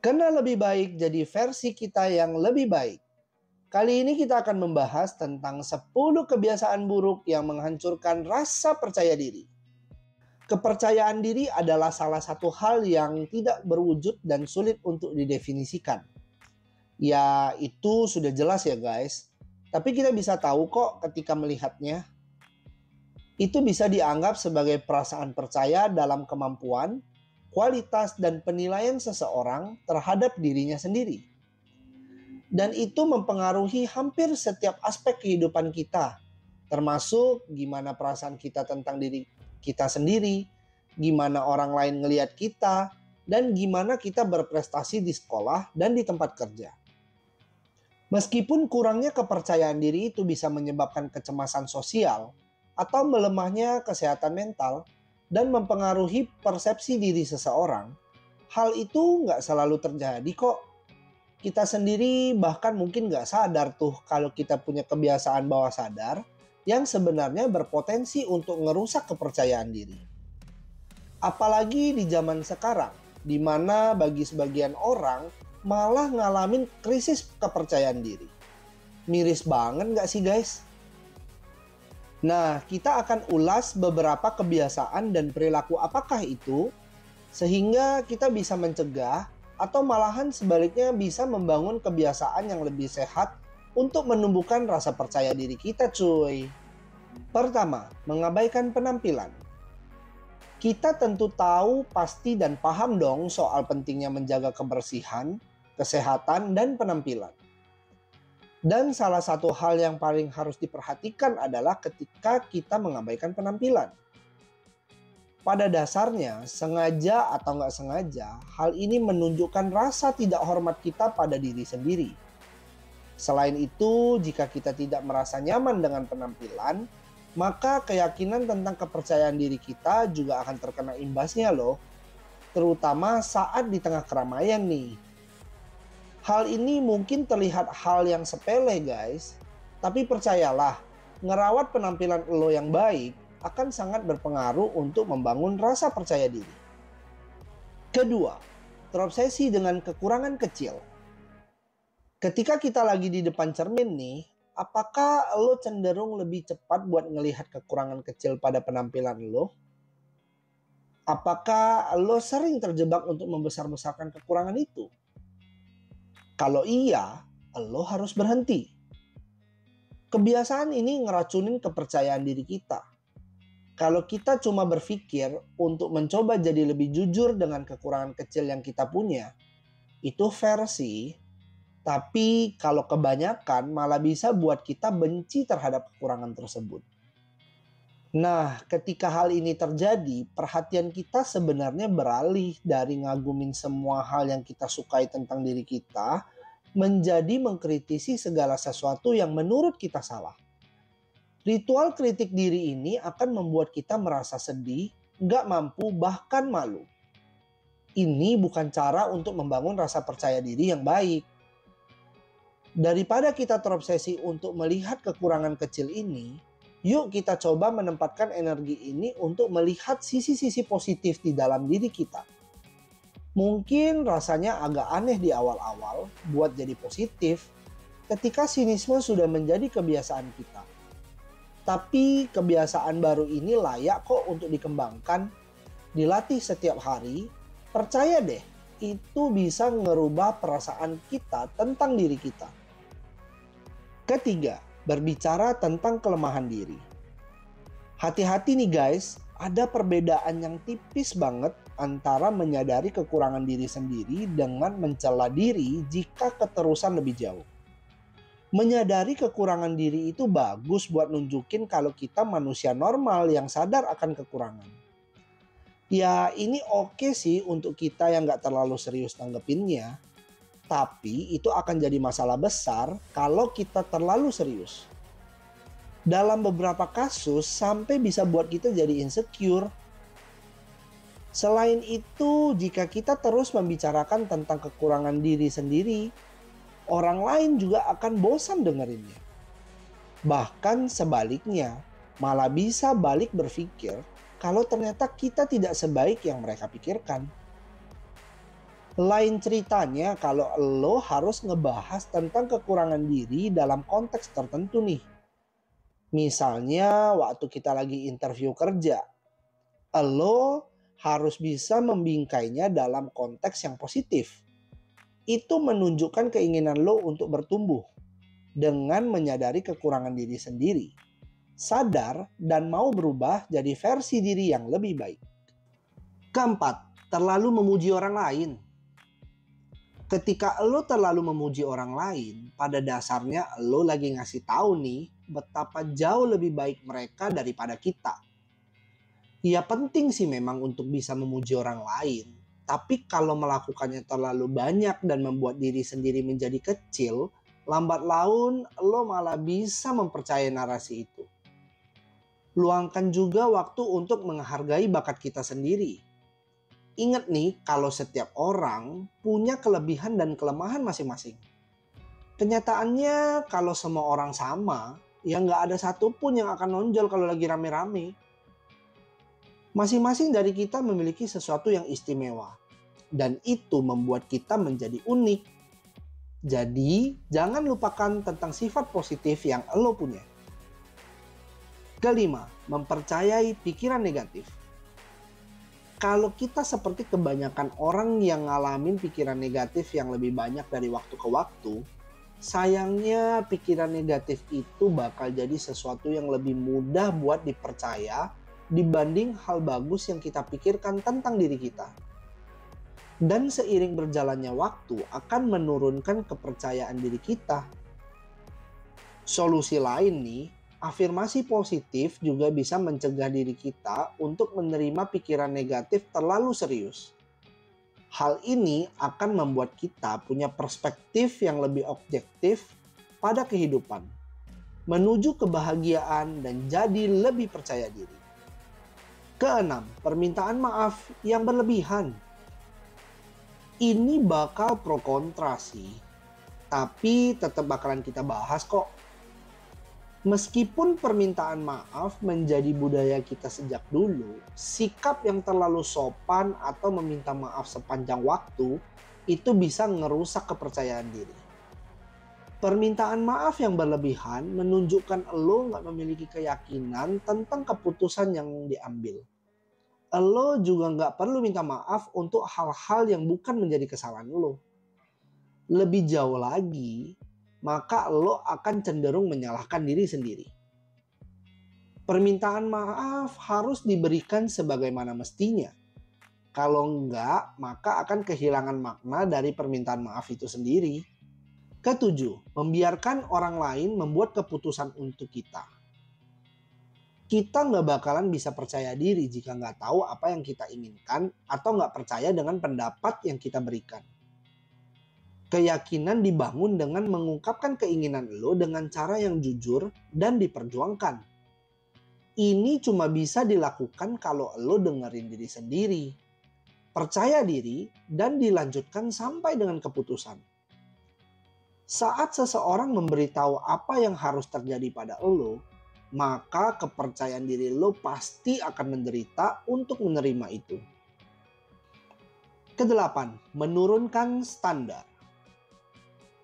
Kena lebih baik jadi versi kita yang lebih baik. Kali ini kita akan membahas tentang 10 kebiasaan buruk yang menghancurkan rasa percaya diri. Kepercayaan diri adalah salah satu hal yang tidak berwujud dan sulit untuk didefinisikan. Ya, itu sudah jelas ya guys. Tapi kita bisa tahu kok ketika melihatnya. Itu bisa dianggap sebagai perasaan percaya dalam kemampuan, kualitas, dan penilaian seseorang terhadap dirinya sendiri. Dan itu mempengaruhi hampir setiap aspek kehidupan kita, termasuk gimana perasaan kita tentang diri kita sendiri, gimana orang lain ngelihat kita, dan gimana kita berprestasi di sekolah dan di tempat kerja. Meskipun kurangnya kepercayaan diri itu bisa menyebabkan kecemasan sosial atau melemahnya kesehatan mental dan mempengaruhi persepsi diri seseorang, hal itu nggak selalu terjadi kok. Kita sendiri bahkan mungkin nggak sadar tuh kalau kita punya kebiasaan bawah sadar yang sebenarnya berpotensi untuk ngerusak kepercayaan diri. Apalagi di zaman sekarang, di mana bagi sebagian orang malah ngalamin krisis kepercayaan diri. Miris banget nggak sih guys? Nah, kita akan ulas beberapa kebiasaan dan perilaku apakah itu, sehingga kita bisa mencegah atau malahan sebaliknya bisa membangun kebiasaan yang lebih sehat untuk menumbuhkan rasa percaya diri kita cuy. Pertama, mengabaikan penampilan. Kita tentu tahu pasti dan paham dong soal pentingnya menjaga kebersihan, kesehatan, dan penampilan. Dan salah satu hal yang paling harus diperhatikan adalah ketika kita mengabaikan penampilan. Pada dasarnya, sengaja atau nggak sengaja, hal ini menunjukkan rasa tidak hormat kita pada diri sendiri. Selain itu, jika kita tidak merasa nyaman dengan penampilan, maka keyakinan tentang kepercayaan diri kita juga akan terkena imbasnya loh. Terutama saat di tengah keramaian nih. Hal ini mungkin terlihat hal yang sepele guys, tapi percayalah, ngerawat penampilan lo yang baik akan sangat berpengaruh untuk membangun rasa percaya diri. Kedua, terobsesi dengan kekurangan kecil. Ketika kita lagi di depan cermin nih, apakah lo cenderung lebih cepat buat ngelihat kekurangan kecil pada penampilan lo? Apakah lo sering terjebak untuk membesar-besarkan kekurangan itu? Kalau iya, lo harus berhenti. Kebiasaan ini ngeracunin kepercayaan diri kita. Kalau kita cuma berpikir untuk mencoba jadi lebih jujur dengan kekurangan kecil yang kita punya, itu fair sih. Tapi kalau kebanyakan malah bisa buat kita benci terhadap kekurangan tersebut. Nah, ketika hal ini terjadi, perhatian kita sebenarnya beralih dari ngagumin semua hal yang kita sukai tentang diri kita, menjadi mengkritisi segala sesuatu yang menurut kita salah. Ritual kritik diri ini akan membuat kita merasa sedih, nggak mampu, bahkan malu. Ini bukan cara untuk membangun rasa percaya diri yang baik. Daripada kita terobsesi untuk melihat kekurangan kecil ini, yuk kita coba menempatkan energi ini untuk melihat sisi-sisi positif di dalam diri kita. Mungkin rasanya agak aneh di awal-awal buat jadi positif ketika sinisme sudah menjadi kebiasaan kita. Tapi kebiasaan baru ini layak kok untuk dikembangkan, dilatih setiap hari. Percaya deh, itu bisa ngerubah perasaan kita tentang diri kita. Ketiga, berbicara tentang kelemahan diri. Hati-hati nih guys, ada perbedaan yang tipis banget antara menyadari kekurangan diri sendiri dengan mencela diri jika keterusan lebih jauh. Menyadari kekurangan diri itu bagus buat nunjukin kalau kita manusia normal yang sadar akan kekurangan. Ya ini oke sih untuk kita yang gak terlalu serius tanggepinnya. Tapi itu akan jadi masalah besar kalau kita terlalu serius. Dalam beberapa kasus sampai bisa buat kita jadi insecure. Selain itu, jika kita terus membicarakan tentang kekurangan diri sendiri, orang lain juga akan bosan dengerinnya. Bahkan sebaliknya, malah bisa balik berpikir kalau ternyata kita tidak sebaik yang mereka pikirkan. Lain ceritanya kalau lo harus ngebahas tentang kekurangan diri dalam konteks tertentu nih. Misalnya waktu kita lagi interview kerja, lo harus bisa membingkainya dalam konteks yang positif. Itu menunjukkan keinginan lo untuk bertumbuh dengan menyadari kekurangan diri sendiri, sadar dan mau berubah jadi versi diri yang lebih baik. Keempat, terlalu memuji orang lain. Ketika lo terlalu memuji orang lain, pada dasarnya lo lagi ngasih tahu nih betapa jauh lebih baik mereka daripada kita. Ya penting sih memang untuk bisa memuji orang lain, tapi kalau melakukannya terlalu banyak dan membuat diri sendiri menjadi kecil, lambat laun lo malah bisa mempercayai narasi itu. Luangkan juga waktu untuk menghargai bakat kita sendiri. Ingat nih kalau setiap orang punya kelebihan dan kelemahan masing-masing. Kenyataannya kalau semua orang sama, ya nggak ada satupun yang akan nonjol kalau lagi rame-rame. Masing-masing dari kita memiliki sesuatu yang istimewa. Dan itu membuat kita menjadi unik. Jadi jangan lupakan tentang sifat positif yang lo punya. Kelima, mempercayai pikiran negatif. Kalau kita seperti kebanyakan orang yang ngalamin pikiran negatif yang lebih banyak dari waktu ke waktu, sayangnya pikiran negatif itu bakal jadi sesuatu yang lebih mudah buat dipercaya dibanding hal bagus yang kita pikirkan tentang diri kita. Dan seiring berjalannya waktu akan menurunkan kepercayaan diri kita. Solusi lain nih, afirmasi positif juga bisa mencegah diri kita untuk menerima pikiran negatif terlalu serius. Hal ini akan membuat kita punya perspektif yang lebih objektif pada kehidupan, menuju kebahagiaan dan jadi lebih percaya diri. Keenam, permintaan maaf yang berlebihan. Ini bakal pro kontra sih, tapi tetap bakalan kita bahas kok. Meskipun permintaan maaf menjadi budaya kita sejak dulu, sikap yang terlalu sopan atau meminta maaf sepanjang waktu itu bisa ngerusak kepercayaan diri. Permintaan maaf yang berlebihan menunjukkan lo nggak memiliki keyakinan tentang keputusan yang diambil. Lo juga nggak perlu minta maaf untuk hal-hal yang bukan menjadi kesalahan lo. Lebih jauh lagi, maka lo akan cenderung menyalahkan diri sendiri. Permintaan maaf harus diberikan sebagaimana mestinya. Kalau enggak, maka akan kehilangan makna dari permintaan maaf itu sendiri. Ketujuh, membiarkan orang lain membuat keputusan untuk kita. Kita nggak bakalan bisa percaya diri jika nggak tahu apa yang kita inginkan atau nggak percaya dengan pendapat yang kita berikan. Keyakinan dibangun dengan mengungkapkan keinginan lo dengan cara yang jujur dan diperjuangkan. Ini cuma bisa dilakukan kalau lo dengerin diri sendiri, percaya diri, dan dilanjutkan sampai dengan keputusan. Saat seseorang memberitahu apa yang harus terjadi pada lo, maka kepercayaan diri lo pasti akan menderita untuk menerima itu. Kedelapan, menurunkan standar.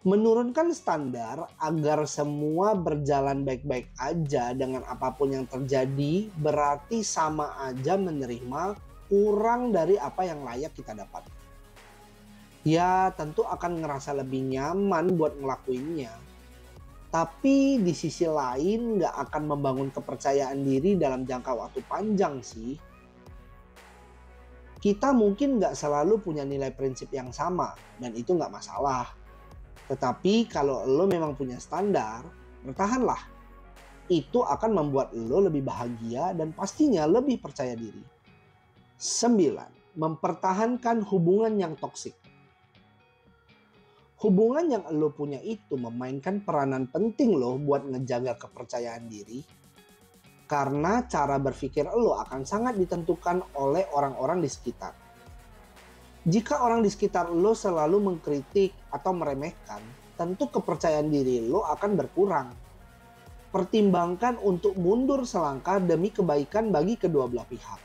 Menurunkan standar agar semua berjalan baik-baik aja dengan apapun yang terjadi berarti sama aja menerima kurang dari apa yang layak kita dapat. Ya tentu akan ngerasa lebih nyaman buat ngelakuinnya. Tapi di sisi lain nggak akan membangun kepercayaan diri dalam jangka waktu panjang sih. Kita mungkin nggak selalu punya nilai prinsip yang sama dan itu nggak masalah. Tetapi kalau lo memang punya standar, bertahanlah. Itu akan membuat lo lebih bahagia dan pastinya lebih percaya diri. 9. Mempertahankan hubungan yang toksik. Hubungan yang lo punya itu memainkan peranan penting lo buat ngejaga kepercayaan diri. Karena cara berpikir lo akan sangat ditentukan oleh orang-orang di sekitar. Jika orang di sekitar lo selalu mengkritik atau meremehkan, tentu kepercayaan diri lo akan berkurang. Pertimbangkan untuk mundur selangkah demi kebaikan bagi kedua belah pihak.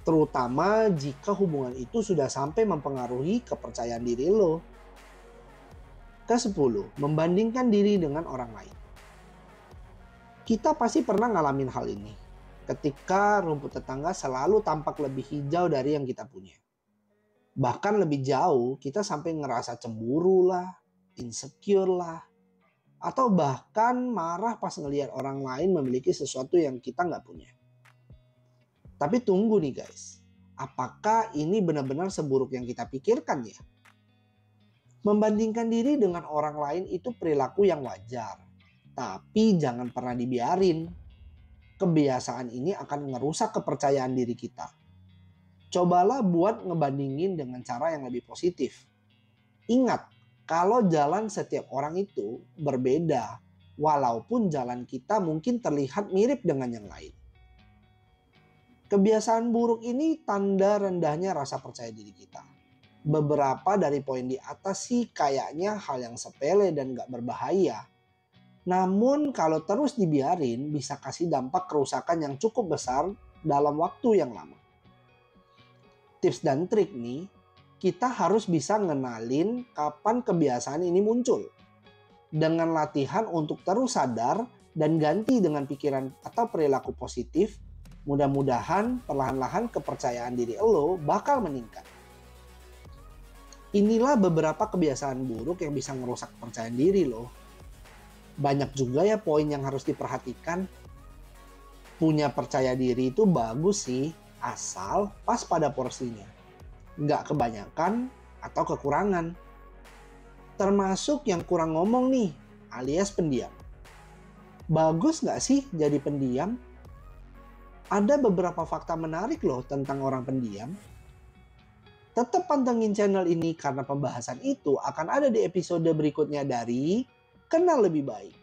Terutama jika hubungan itu sudah sampai mempengaruhi kepercayaan diri lo. Ke-10, membandingkan diri dengan orang lain. Kita pasti pernah ngalamin hal ini. Ketika rumput tetangga selalu tampak lebih hijau dari yang kita punya. Bahkan lebih jauh, kita sampai ngerasa cemburu lah, insecure lah, atau bahkan marah pas ngelihat orang lain memiliki sesuatu yang kita nggak punya. Tapi tunggu nih guys, apakah ini benar-benar seburuk yang kita pikirkan ya? Membandingkan diri dengan orang lain itu perilaku yang wajar, tapi jangan pernah dibiarin. Kebiasaan ini akan merusak kepercayaan diri kita. Cobalah buat ngebandingin dengan cara yang lebih positif. Ingat, kalau jalan setiap orang itu berbeda, walaupun jalan kita mungkin terlihat mirip dengan yang lain. Kebiasaan buruk ini tanda rendahnya rasa percaya diri kita. Beberapa dari poin di atas sih kayaknya hal yang sepele dan gak berbahaya. Namun kalau terus dibiarin bisa kasih dampak kerusakan yang cukup besar dalam waktu yang lama. Tips dan trik nih, kita harus bisa ngenalin kapan kebiasaan ini muncul. Dengan latihan untuk terus sadar dan ganti dengan pikiran atau perilaku positif, mudah-mudahan perlahan-lahan kepercayaan diri lo bakal meningkat. Inilah beberapa kebiasaan buruk yang bisa ngerusak kepercayaan diri lo. Banyak juga ya poin yang harus diperhatikan. Punya percaya diri itu bagus sih, asal pas pada porsinya. Nggak kebanyakan atau kekurangan. Termasuk yang kurang ngomong nih, alias pendiam. Bagus nggak sih jadi pendiam? Ada beberapa fakta menarik loh tentang orang pendiam. Tetap pantengin channel ini karena pembahasan itu akan ada di episode berikutnya dari Kenal Lebih Baik.